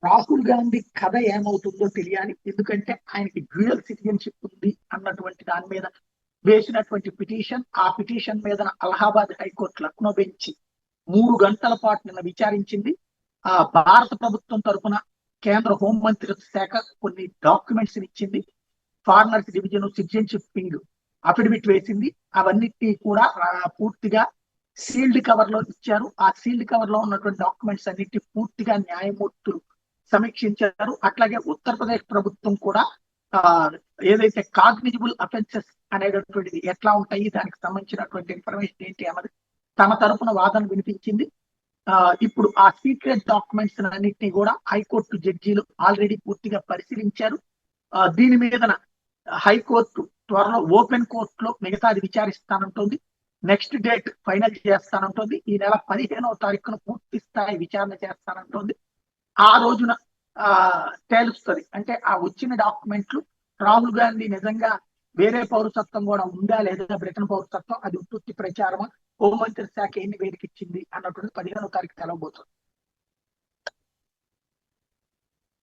రాహుల్ గాంధీ కథ ఏమవుతుందో తెలియాలి. ఎందుకంటే ఆయనకి డ్యూయల్ సిటిజన్షిప్ ఉంది అన్నటువంటి దాని మీద వేసినటువంటి పిటిషన్, ఆ పిటిషన్ మీద అలహాబాద్ హైకోర్టు లక్నో బెంచ్ 3 గంటల పాటు నిన్న విచారించింది. ఆ భారత ప్రభుత్వం తరఫున కేంద్ర హోంమంత్రిత్వ శాఖ కొన్ని డాక్యుమెంట్స్ ఇచ్చింది. Foreigners division citizenship wing affidavit వేసింది. అవన్నిటినీ కూడా పూర్తిగా సీల్డ్ కవర్ లో ఇచ్చారు. ఆ సీల్డ్ కవర్ లో ఉన్నటువంటి డాక్యుమెంట్స్ అన్నిటి పూర్తిగా న్యాయమూర్తులు సమీక్షించారు. అట్లాగే ఉత్తరప్రదేశ్ ప్రభుత్వం కూడా ఆ ఏదైతే కాగ్నిజిబుల్ అఫెన్సెస్ అనేటటువంటిది ఎట్లా ఉంటాయి, దానికి సంబంధించినటువంటి ఇన్ఫర్మేషన్ ఏంటి అన్నది తన తరపున వాదన వినిపించింది. ఇప్పుడు ఆ సీక్రెట్ డాక్యుమెంట్స్ అన్నింటినీ కూడా హైకోర్టు జడ్జీలు ఆల్రెడీ పూర్తిగా పరిశీలించారు. దీని మీద హైకోర్టు త్వరలో ఓపెన్ కోర్టులో మిగతాది విచారిస్తానంటోంది. నెక్స్ట్ డేట్ ఫైనల్ చేస్తానంటోంది. ఈ నెల 15వ తారీఖున పూర్తి స్థాయి విచారణ చేస్తానంటోంది. ఆ రోజున ఆ తేలుస్తుంది. అంటే ఆ వచ్చిన డాక్యుమెంట్లు రాహుల్ గాంధీ నిజంగా వేరే పౌరసత్వం కూడా ఉందా లేదా, బ్రిటన్ పౌరసత్వం అది ఉత్పత్తి ప్రచారమా, హోంమంత్రి శాఖ ఎన్ని వేడికిచ్చింది అన్నటువంటి 15వ తారీఖు తెలవబోతుంది.